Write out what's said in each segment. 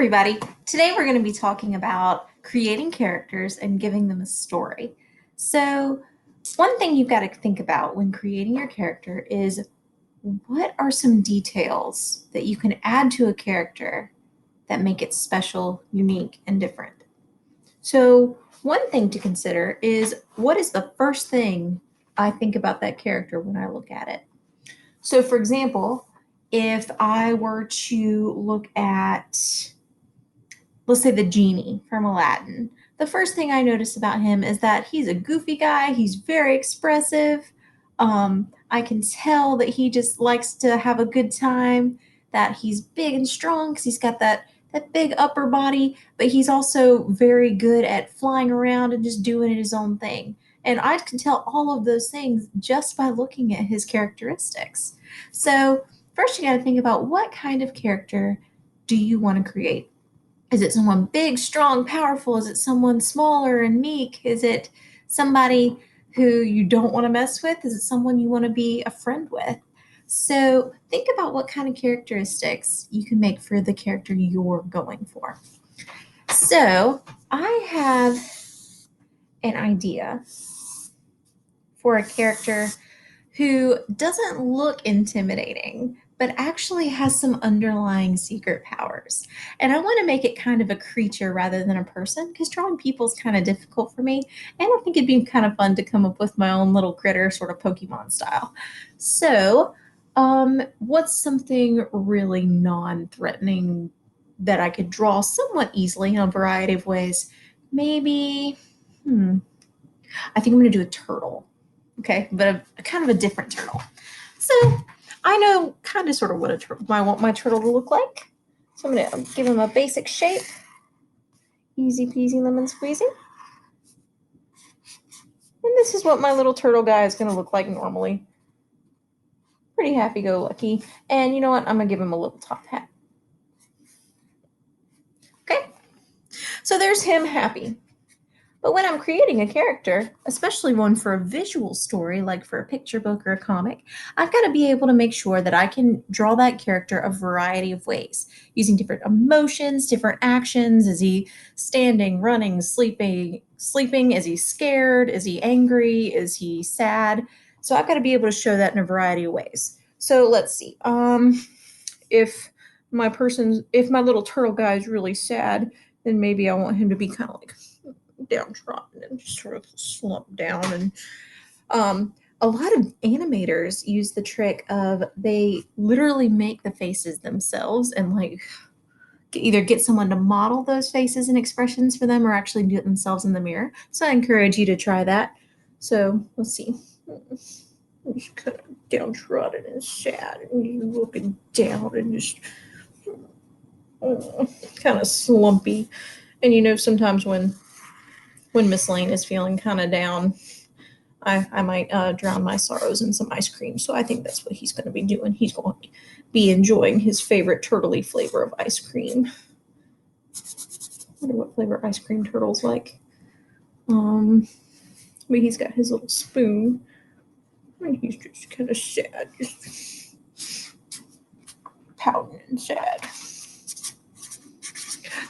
everybody. Today we're going to be talking about creating characters and giving them a story. So, one thing you've got to think about when creating your character is what are some details that you can add to a character that make it special, unique, and different. So, one thing to consider is what is the first thing I think about that character when I look at it. So, for example, if I were to look at, let's say, the genie from Aladdin, the first thing I notice about him is that he's a goofy guy. He's very expressive. I can tell that he just likes to have a good time, that he's big and strong because he's got that big upper body, but he's also very good at flying around and just doing his own thing. And I can tell all of those things just by looking at his characteristics. So, first, you got to think about what kind of character do you want to create? Is it someone big, strong, powerful? Is it someone smaller and meek? Is it somebody who you don't want to mess with? Is it someone you want to be a friend with? So think about what kind of characteristics you can make for the character you're going for. So I have an idea for a character who doesn't look intimidating, but actually has some underlying secret powers. And I want to make it kind of a creature rather than a person because drawing people is kind of difficult for me. And I think it'd be kind of fun to come up with my own little critter, sort of Pokemon style. So, what's something really non-threatening that I could draw somewhat easily in a variety of ways? Maybe, I think I'm going to do a turtle. Okay, but a kind of a different turtle. So I know kind of sort of what I want my turtle to look like. So I'm going to give him a basic shape. Easy peasy lemon squeezy. And this is what my little turtle guy is going to look like normally. Pretty happy-go-lucky. And you know what? I'm going to give him a little top hat. Okay, so there's him happy. But when I'm creating a character, especially one for a visual story, like for a picture book or a comic, I've got to be able to make sure that I can draw that character a variety of ways, using different emotions, different actions. Is he standing, running, sleeping? Is he scared? Is he angry? Is he sad? So I've got to be able to show that in a variety of ways. So let's see. If my little turtle guy is really sad, then maybe I want him to be kind of like downtrodden and just sort of slumped down. And a lot of animators use the trick of they literally make the faces themselves and like either get someone to model those faces and expressions for them or actually do it themselves in the mirror. So I encourage you to try that. So let's see. Just kind of downtrodden and sad and you looking down and just kind of slumpy. And you know, sometimes when Miss Lane is feeling kind of down, I might drown my sorrows in some ice cream. So I think that's what he's going to be doing. He's going to be enjoying his favorite turtley flavor of ice cream. I wonder what flavor ice cream turtles like. But he's got his little spoon. And he's just kind of sad. Just pouting and sad.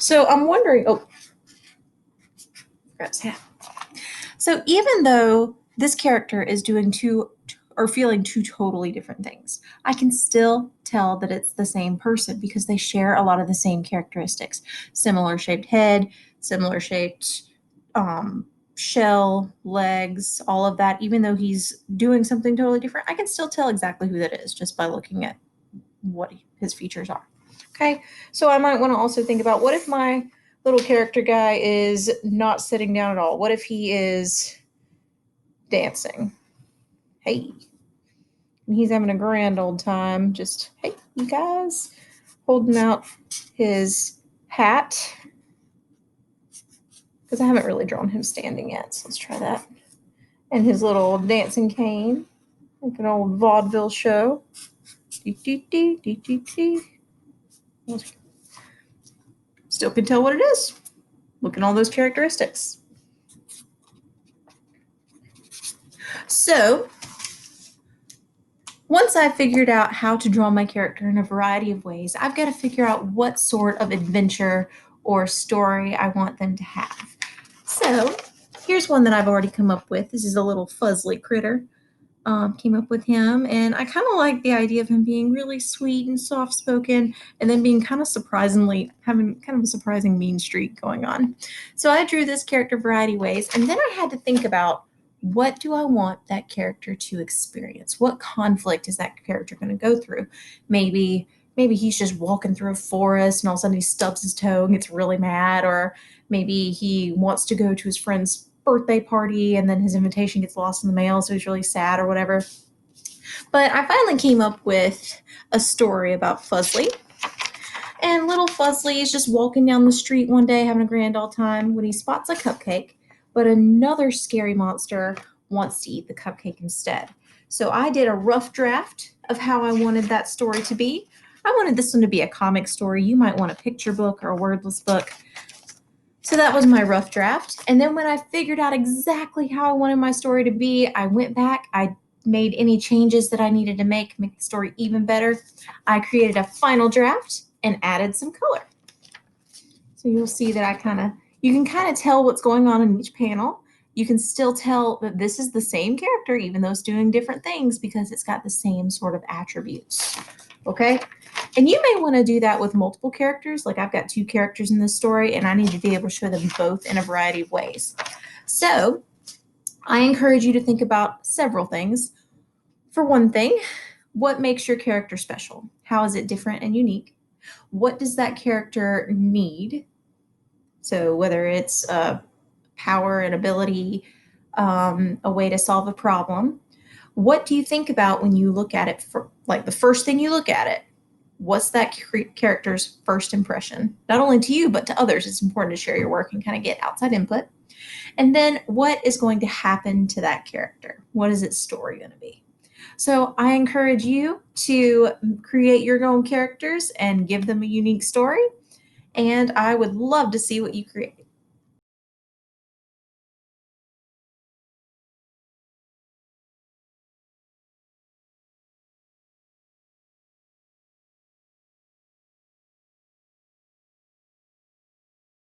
So I'm wondering, forgot his hat. So even though this character is doing feeling two totally different things, I can still tell that it's the same person because they share a lot of the same characteristics. Similar shaped head, similar shaped shell, legs, all of that. Even though he's doing something totally different, I can still tell exactly who that is just by looking at what his features are. Okay, so I might want to also think about what if my little character guy is not sitting down at all? What if he is dancing? Hey. And he's having a grand old time. Just, hey, you guys. Holding out his hat. Because I haven't really drawn him standing yet, so let's try that. And his little dancing cane. Like an old vaudeville show. Still can tell what it is. Look at all those characteristics. So, Once I've figured out how to draw my character in a variety of ways, I've got to figure out what sort of adventure or story I want them to have. So here's one that I've already come up with. This is a little fuzzly critter. Came up with him, and I kind of like the idea of him being really sweet and soft spoken, and then being kind of surprisingly having kind of a surprising mean streak going on. So I drew this character variety ways, and then I had to think about, what do I want that character to experience? What conflict is that character going to go through? Maybe he's just walking through a forest and all of a sudden he stubs his toe and gets really mad, or maybe he wants to go to his friend's birthday party and then his invitation gets lost in the mail, so he's really sad or whatever. But I finally came up with a story about Fuzzly. And little Fuzzly is just walking down the street one day having a grand old time when he spots a cupcake, but another scary monster wants to eat the cupcake instead. So I did a rough draft of how I wanted that story to be. I wanted this one to be a comic story. You might want a picture book or a wordless book. So that was my rough draft. And then when I figured out exactly how I wanted my story to be, I went back, I made any changes that I needed to make the story even better. I created a final draft and added some color. So you'll see that you can kind of tell what's going on in each panel. You can still tell that this is the same character, even though it's doing different things, because it's got the same sort of attributes. Okay? And you may want to do that with multiple characters. Like I've got 2 characters in this story, and I need to be able to show them both in a variety of ways. So I encourage you to think about several things. For one thing, what makes your character special? How is it different and unique? What does that character need? So whether it's power, an ability, a way to solve a problem. What do you think about when you look at it, like the first thing you look at it? What's that character's first impression? Not only to you, but to others. It's important to share your work and kind of get outside input. And then what is going to happen to that character? What is its story going to be? So I encourage you to create your own characters and give them a unique story. And I would love to see what you create.